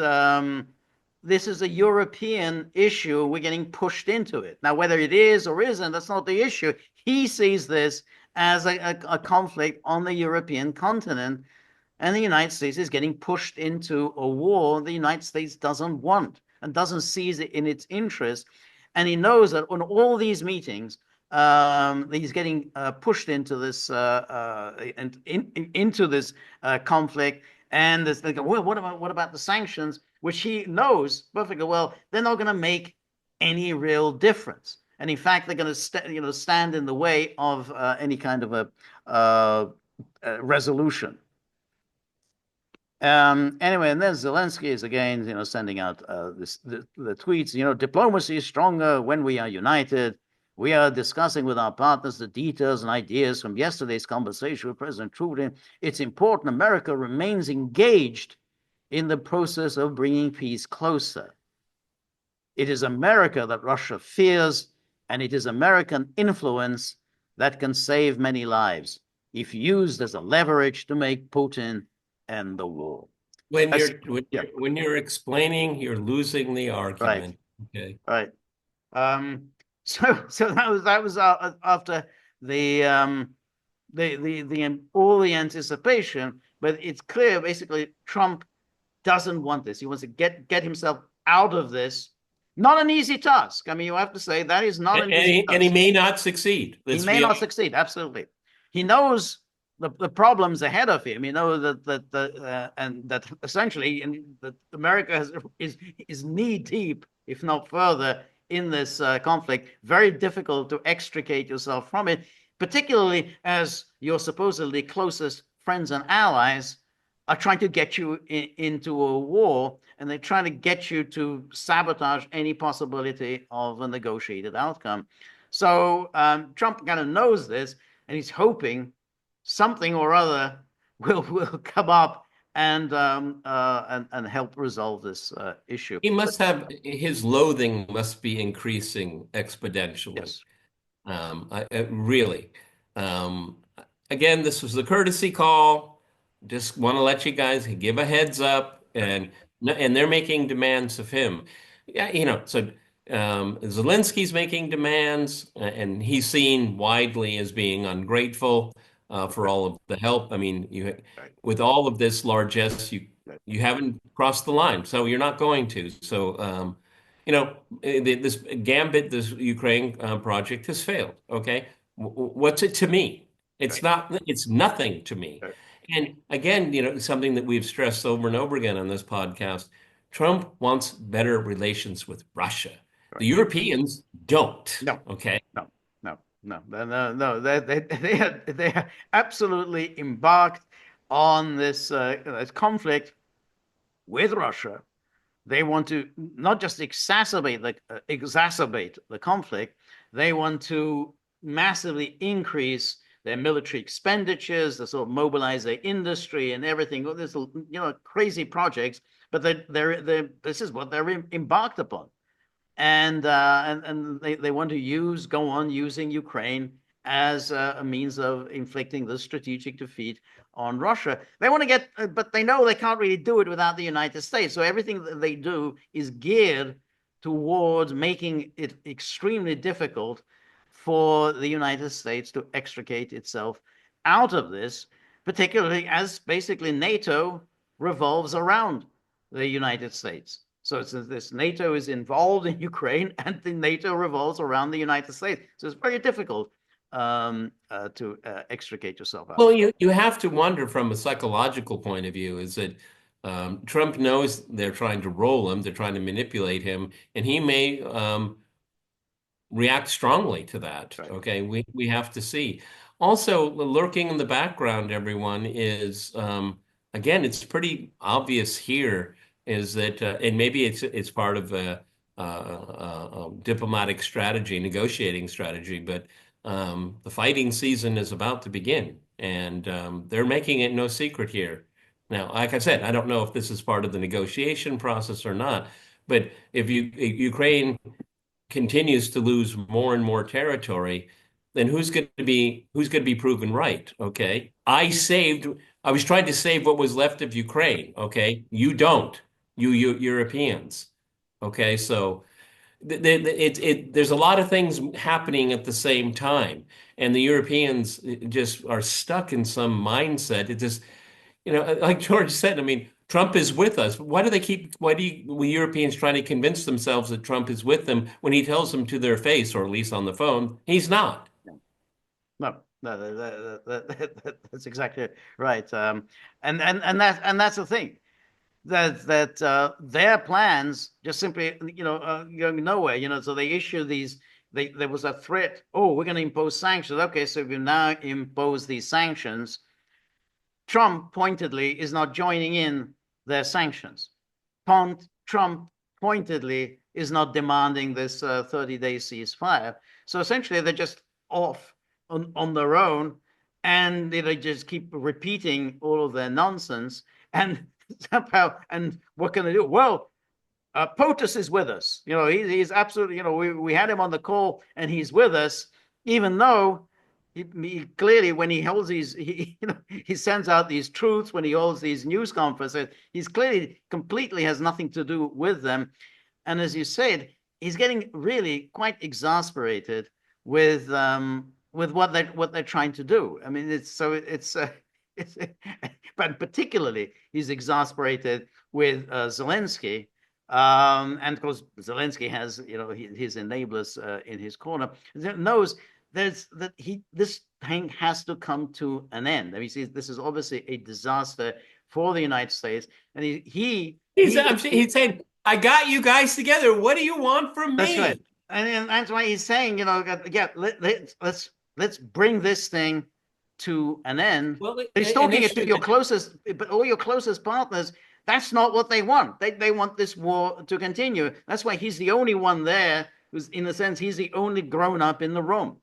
this is a European issue. We're getting pushed into it. Now, whether it is or isn't, that's not the issue. He sees this as a conflict on the European continent, and the United States is getting pushed into a war the United States doesn't want and doesn't see it in its interest. And he knows that on all these meetings, he's getting pushed into this conflict. And there's like, well, what about the sanctions, which he knows perfectly well they're not going to make any real difference. And in fact, they're going to stand in the way of any kind of a resolution. Anyway, and then Zelensky is again, sending out the tweets. Diplomacy is stronger when we are united. We are discussing with our partners the details and ideas from yesterday's conversation with President Putin. It's important America remains engaged in the process of bringing peace closer. It is America that Russia fears, and it is American influence that can save many lives if used as a leverage to make Putin end the war. When you're explaining, you're losing the argument. Right. Okay. Right. So that was after the all the anticipation, but it's clear basically Trump doesn't want this. He wants to get himself out of this. Not an easy task. I mean, you have to say that is not an easy task. And he may not succeed. He may not succeed. Absolutely. He knows the problems ahead of him. You know that essentially that America is knee deep, if not further, in this conflict. Very difficult to extricate yourself from it, particularly as your supposedly closest friends and allies are trying to get you into a war, and they're trying to get you to sabotage any possibility of a negotiated outcome. So Trump kind of knows this, and he's hoping something or other will come up and help resolve this issue. He must have his loathing must be increasing exponentially. Yes. Really. Again, this was the courtesy call. Just want to let you guys give a heads up, and they're making demands of him. Yeah, so Zelensky's making demands, and he's seen widely as being ungrateful for all of the help. I mean, with all of this largesse, you haven't crossed the line, so you're not going to. So, this gambit, this Ukraine project has failed. Okay, what's it to me? It's not. It's nothing to me. And again, something that we've stressed over and over again on this podcast, Trump wants better relations with Russia. The Europeans don't. No. Okay. No. no, no, no, no. They are absolutely embarked on this conflict with Russia. They want to not just exacerbate the conflict. They want to massively increase their military expenditures, to sort of mobilize their industry and everything. There's crazy projects, but this is what they're embarked upon, and they want to go on using Ukraine as a means of inflicting the strategic defeat on Russia. They want to get, but they know they can't really do it without the United States. So everything that they do is geared towards making it extremely difficult for the United States to extricate itself out of this, particularly as basically NATO revolves around the United States. So this NATO is involved in Ukraine, and the NATO revolves around the United States. So it's very difficult to extricate yourself out. Well, you have to wonder from a psychological point of view, is that Trump knows they're trying to roll him, they're trying to manipulate him, and he may react strongly to that. Right. Okay, we have to see. Also, lurking in the background, everyone, is again, it's pretty obvious here, is that, and maybe it's part of a diplomatic strategy, negotiating strategy, but the fighting season is about to begin, and they're making it no secret here. Now, like I said, I don't know if this is part of the negotiation process or not, but if Ukraine continues to lose more and more territory, then who's going to be proven right? Okay, I was trying to save what was left of Ukraine. Okay, you don't, you Europeans. Okay, so there's a lot of things happening at the same time, and the Europeans just are stuck in some mindset. It just, like George said, I mean, Trump is with us. Why do we Europeans trying to convince themselves that Trump is with them when he tells them to their face, or at least on the phone, he's not? No, no, that's exactly right. And that's the thing, that their plans just simply going nowhere. So they issue these. There was a threat. Oh, we're going to impose sanctions. Okay, so we now impose these sanctions. Trump pointedly is not joining in their sanctions. Trump pointedly is not demanding this 30-day ceasefire. So essentially, they're just off on their own, and they just keep repeating all of their nonsense. And somehow, and what can they do? Well, POTUS is with us. He's absolutely. We had him on the call, and he's with us, even though he clearly, when he holds he sends out these truths when he holds these news conferences. He's clearly completely has nothing to do with them, and as you said, he's getting really quite exasperated with what they're trying to do. I mean, but particularly he's exasperated with Zelensky, and of course Zelensky has his enablers in his corner. Knows this thing has to come to an end. I mean, this is obviously a disaster for the United States, and he's saying, "I got you guys together. What do you want from me?" That's right, and that's why he's saying, yeah, let's bring this thing to an end. Well, he's talking it to your closest, but all your closest partners. That's not what they want. They want this war to continue. That's why he's the only one there who's, in a sense, he's the only grown up in the room.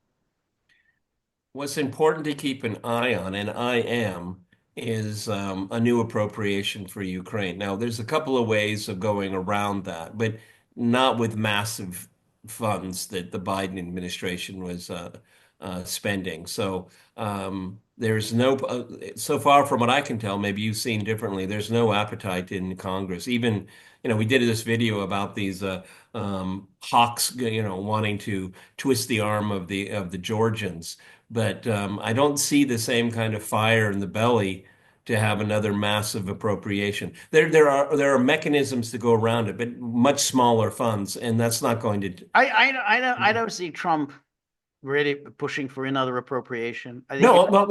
What's important to keep an eye on, and I am, is a new appropriation for Ukraine. Now, there's a couple of ways of going around that, but not with massive funds that the Biden administration was spending. So there's so far from what I can tell, maybe you've seen differently, there's no appetite in Congress. Even, we did this video about these hawks, wanting to twist the arm of the Georgians. But I don't see the same kind of fire in the belly to have another massive appropriation. There are mechanisms to go around it, but much smaller funds, and that's not going to. I don't see Trump really pushing for another appropriation. I think No, no,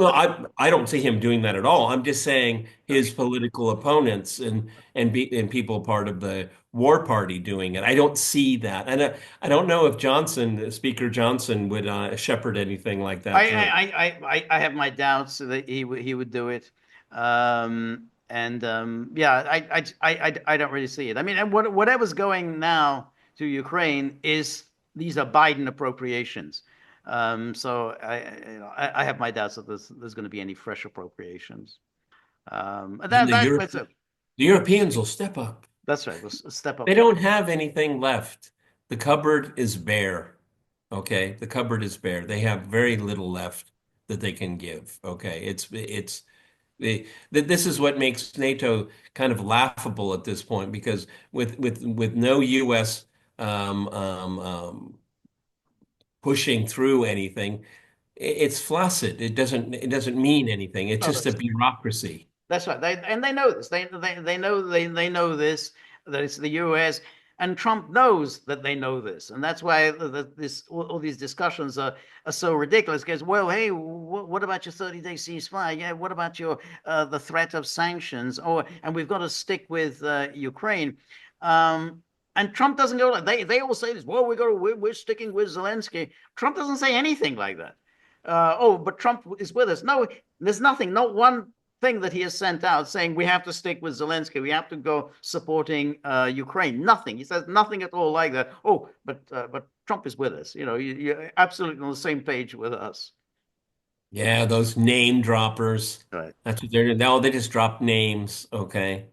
I don't see him doing that at all. I'm just saying his political opponents and people part of the war party doing it. I don't see that, and I don't know if Speaker Johnson, would shepherd anything like that through. I have my doubts that he would do it. Yeah, I don't really see it. I mean, and whatever's going now to Ukraine is these are Biden appropriations. So I have my doubts that there's going to be any fresh appropriations. And Then that's it. the Europeans will step up. That's right. We'll step They up. don't have anything left. The cupboard is bare. Okay, the cupboard is bare. They have very little left that they can give. Okay, this is what makes NATO kind of laughable at this point because with no U.S. Um, um, um, pushing through anything, it's flaccid. It doesn't mean anything. It's Oh, just a bureaucracy. that's right. They know this. They know this, that it's the US, and Trump knows that they know this, and that's why all these discussions are so ridiculous. Because, well, hey, what about your 30-day ceasefire? Yeah, what about your the threat of sanctions? And we've got to stick with Ukraine. And Trump doesn't go like they all say this. Well, we're sticking with Zelensky. Trump doesn't say anything like that. But Trump is with us. No, there's nothing, not one thing that he has sent out saying we have to stick with Zelensky, we have to go supporting Ukraine. Nothing. He says nothing at all like that. But Trump is with us. You're absolutely on the same page with us. Yeah, those name droppers. Right. That's what they're doing. No, they just drop names. Okay.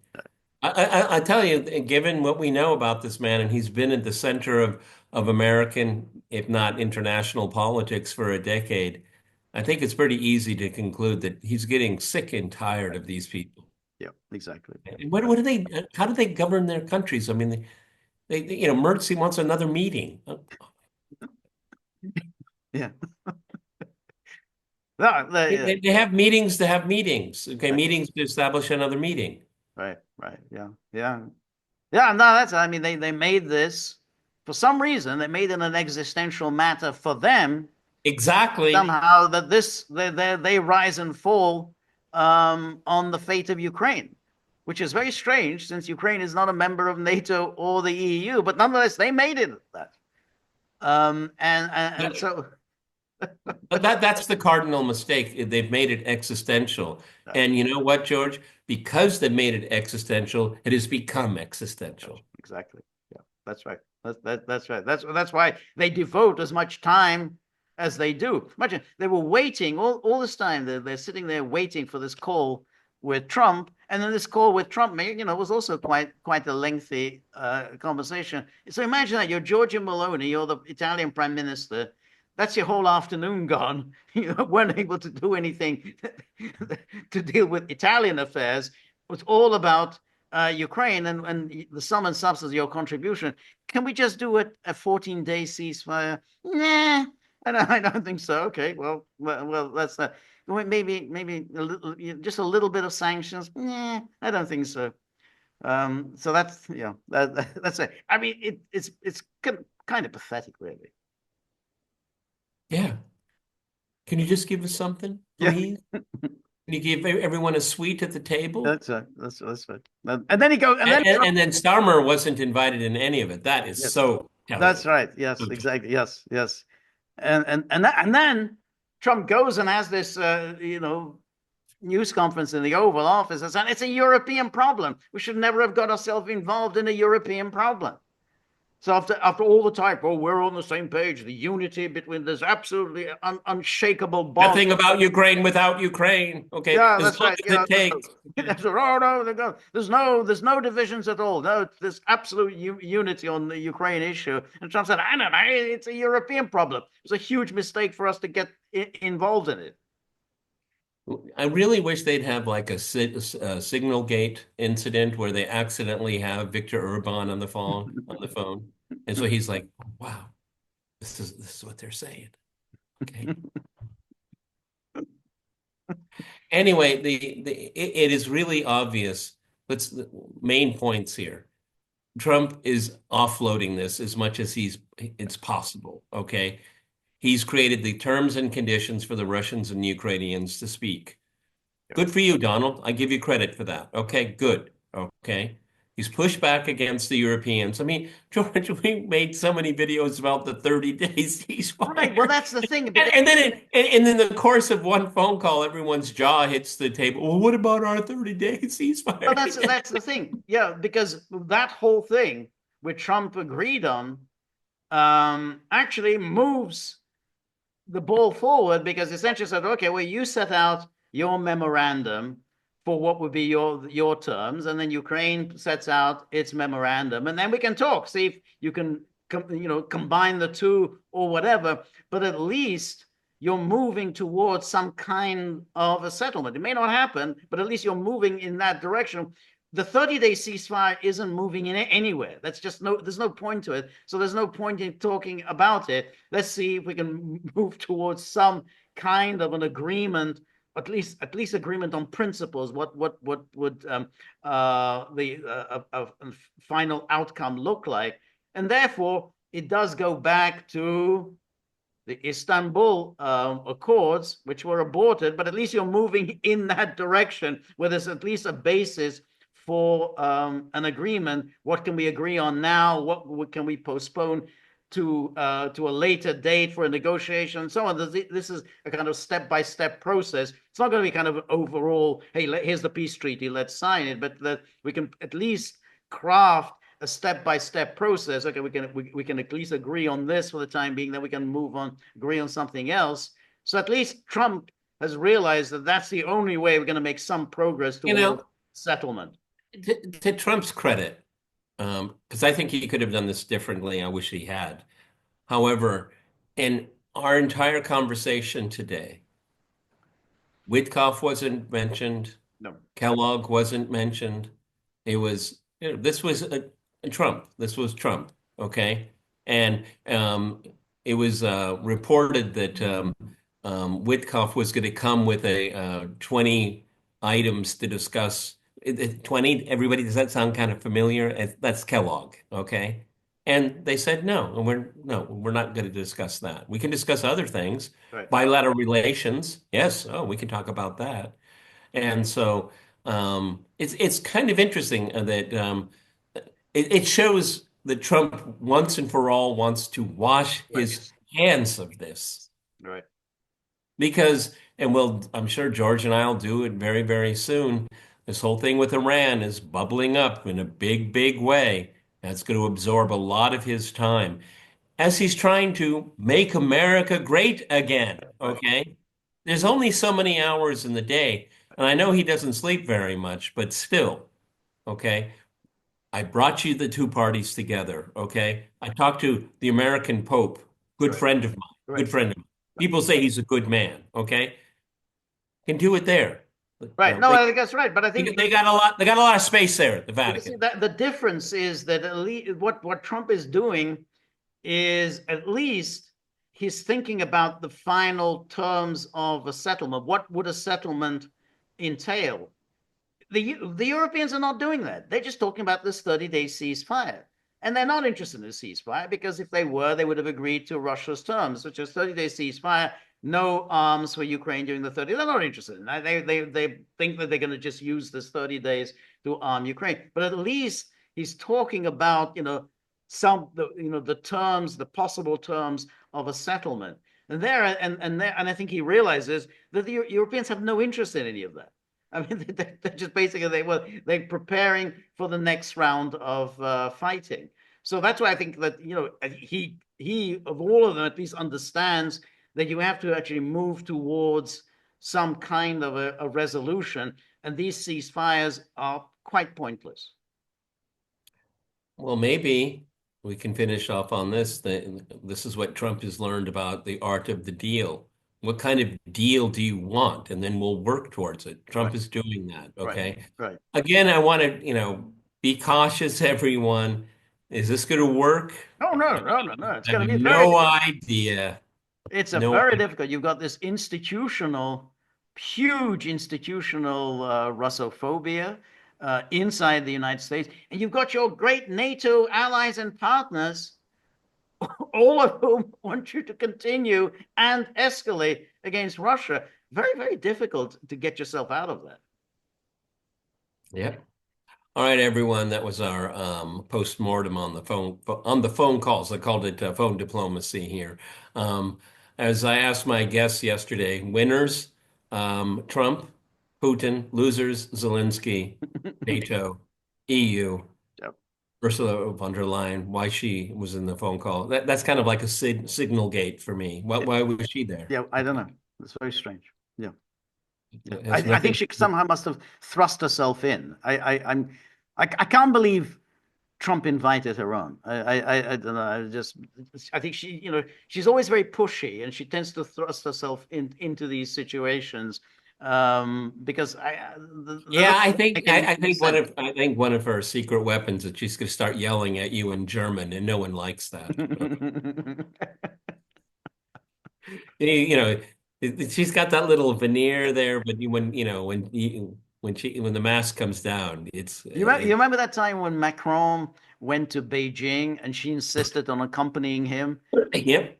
I tell you, given what we know about this man, and he's been at the center of American, if not international politics for a decade, I think it's pretty easy to conclude that he's getting sick and tired of these people. Yeah, exactly. And what do they, how do they govern their countries? I mean, Mertz wants another meeting. Yeah. No, They have meetings to have meetings. Okay, right, meetings to establish another meeting. right. Yeah. Yeah. Yeah, no, I mean, they made this for some reason, they made it an existential matter for them Exactly. somehow that they rise and fall on the fate of Ukraine, which is very strange since Ukraine is not a member of NATO or the EU, but nonetheless they made it that. And so But that's the cardinal mistake. They've made it existential. And you know what, George? Because they've made it existential, it has become existential. exactly, yeah, that's right. That's right. That's why they devote as much time as they do. Imagine they were waiting all this time. They're sitting there waiting for this call with Trump, and then this call with Trump, was also quite a lengthy conversation. So imagine that you're Giorgia Meloni, you're the Italian prime minister. That's your whole afternoon gone. You weren't able to do anything to deal with Italian affairs. It's all about Ukraine and the sum and substance of your contribution. Can we just do a 14-day ceasefire? Nah, I don't think so. Okay, well, that's that. Maybe just a little bit of sanctions. Nah, I don't think so. So that's that's it. I mean, it's kind of pathetic, really. Yeah. Can you just give us something, Yeah, please? Can you give everyone a suite at the table? that's right. That's right. And then he goes, and then And then Starmer wasn't invited in any of it. That is yes, so that's telling. right. Yes, exactly. Yes. And then Trump goes and has this news conference in the Oval Office and said it's a European problem. We should never have got ourselves involved in a European problem. So after all the time, we're on the same page. The unity between this absolutely unshakable bond. Nothing about Ukraine without Ukraine. Okay, Yeah, as that's long right. as it takes. No, there's no divisions at all. No, there's absolute unity on the Ukraine issue. And Trump said, I don't know, it's a European problem. It's a huge mistake for us to get involved in it. I really wish they'd have like a signal gate incident where they accidentally have Viktor Orban on the phone. And so he's like, wow, this is what they're saying. Okay. Anyway, it is really obvious. The main points here. Trump is offloading this as much as it's possible. Okay. He's created the terms and conditions for the Russians and Ukrainians to speak. Yeah. Good for you, Donald. I give you credit for that. Okay, good. Okay. He's pushed back against the Europeans. I mean, George, we made so many videos about the 30 days Right. Well, ceasefire. that's the thing And, because and then and in the course of one phone call, everyone's jaw hits the table. Well, what about our 30-day well, ceasefire? that's the thing. Yeah, because that whole thing which Trump agreed on actually moves the ball forward because essentially said, okay, well, you set out your memorandum for what would be your terms, and then Ukraine sets out its memorandum, and then we can talk, see if you can combine the two or whatever. But at least you're moving towards some kind of a settlement. It may not happen, but at least you're moving in that direction. The 30-day ceasefire isn't moving in anywhere. There's no point to it. So there's no point in talking about it. Let's see if we can move towards some kind of an agreement, at least agreement on principles. What would the final outcome look like? And therefore, it does go back to the Istanbul Accords, which were aborted, but at least you're moving in that direction where there's at least a basis for an agreement. What can we agree on now? What can we postpone to a later date for a negotiation and so on? This is a kind of step-by-step process. It's not going to be kind of overall, hey, here's the peace treaty, let's sign it, but that we can at least craft a step-by-step process. Okay, we can at least agree on this for the time being, then we can move on, agree on something else. So at least Trump has realized that that's the only way we're going to make some progress towards settlement. To Trump's credit, because I think he could have done this differently. I wish he had. However, in our entire conversation today, Witkoff wasn't mentioned. No. Kellogg wasn't mentioned. It was, this was Trump. This was Trump. Okay. And it was reported that Witkoff was going to come with a 20 items to discuss. 20, everybody, does that sound kind of familiar? That's Kellogg. Okay. And they said no, and we're not going to discuss that. We can discuss other things, Right. bilateral relations. Yes, oh, we can talk about that. And so it's kind of interesting that it shows that Trump once and for all wants to wash his hands of this. Right. Because, and I'm sure George and I'll do it very, very soon. This whole thing with Iran is bubbling up in a big, big way. That's going to absorb a lot of his time as he's trying to make America great again. Okay. There's only so many hours in the day. And I know he doesn't sleep very much, but still, okay. I brought you the two parties together. Okay. I talked to the American Pope, good friend of mine, good friend of mine. People say he's a good man. Okay. Can do it there. Right. No, I think that's right. But I think they got a lot. They got a lot of space there at the Vatican. See, the difference is that at least what Trump is doing is at least he's thinking about the final terms of a settlement. What would a settlement entail? The Europeans are not doing that. They're just talking about this 30-day ceasefire. And they're not interested in a ceasefire because if they were, they would have agreed to Russia's terms, which is 30-day ceasefire, no arms for Ukraine during the 30. They're not interested in that. They think that they're going to just use this 30 days to arm Ukraine. But at least he's talking about, the terms, the possible terms of a settlement. And I think he realizes that the Europeans have no interest in any of that. I mean, they're just basically they're preparing for the next round of fighting. So that's why I think that he of all of them at least understands that you have to actually move towards some kind of a resolution, and these ceasefires are quite pointless. Well, maybe we can finish off on this. This is what Trump has learned about the art of the deal. What kind of deal do you want? And then we'll work towards it. Trump is doing that. Okay. Right. Again, I want to, be cautious, everyone. Is this going to work? Oh, no. It's going to be no idea. It's very difficult. You've got this huge institutional Russophobia inside the United States, and you've got your great NATO allies and partners all of whom want you to continue and escalate against Russia. Very, very difficult to get yourself out of that. Yeah. All right, everyone. That was our postmortem on the phone calls. I called it phone diplomacy here. Um, as I asked my guests yesterday, winners, Trump, Putin, losers, Zelensky, NATO, EU, Yep. Ursula von der Leyen. Why she was in the phone call? That's kind of like a signal gate for me. Why was she there? Yeah, I don't know. It's very strange. Yeah. Yeah. It has I think nothing. she somehow must have thrust herself in. I can't believe Trump invited her on. I don't know. I think she's always very pushy, and she tends to thrust herself into these situations because Yeah, doesn't make any sense. I think one of her secret weapons is she's going to start yelling at you in German, and no one likes that. You know, she's got that little veneer there, but when the mask comes down, You remember that time when Macron went to Beijing and she insisted on accompanying him, yep.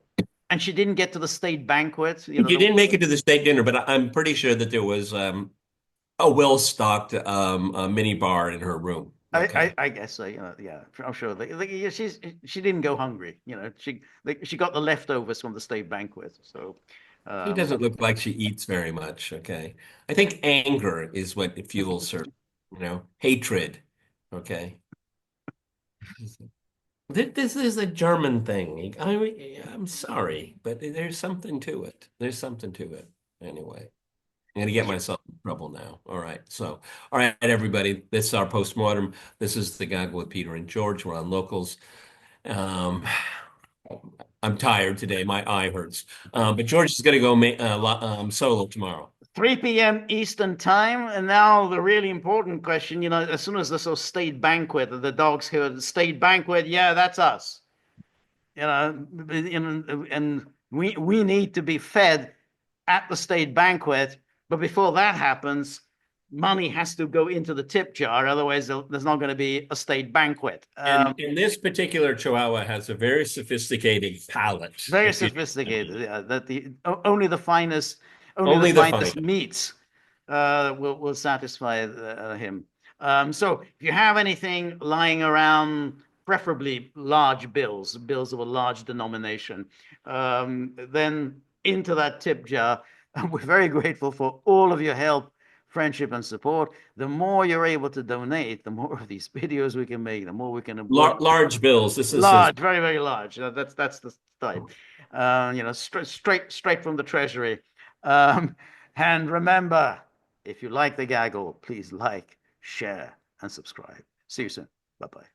and she didn't get to the state banquet? You didn't make it to the state dinner, but I'm pretty sure that there was a well-stocked mini bar in her room. Okay. I guess so. Yeah, I'm sure. Yeah, she didn't go hungry. She got the leftovers from the state banquet. So, She doesn't look like she eats very much. Okay. I think anger is what fuels her, hatred. Okay. This is a German thing. I'm sorry, but there's something to it. There's something to it. Anyway, I'm gonna get myself in trouble now. All right. So, all right, everybody. This is our postmortem. This is the Gaggle with Peter and George. We're on locals. Um, I'm tired today. My eye hurts. But George is gonna go solo tomorrow. 3 p.m. Eastern time, and now the really important question. As soon as the sort of state banquet, the dogs hear the state banquet, yeah, that's us. And we need to be fed at the state banquet. But before that happens, money has to go into the tip jar. Otherwise, there's not going to be a state banquet. And this particular Chihuahua has a very sophisticated palate. Very sophisticated. Yeah, that only the finest, Only the finest meats will satisfy him. So if you have anything lying around, preferably large bills of a large denomination, then into that tip jar. We're very grateful for all of your help, friendship, and support. The more you're able to donate, the more of these videos we can make, the more we can large bills. This is large, very, very large. That's the type. Straight from the treasury. And remember, if you like the gaggle, please like, share, and subscribe. See you soon. Bye bye.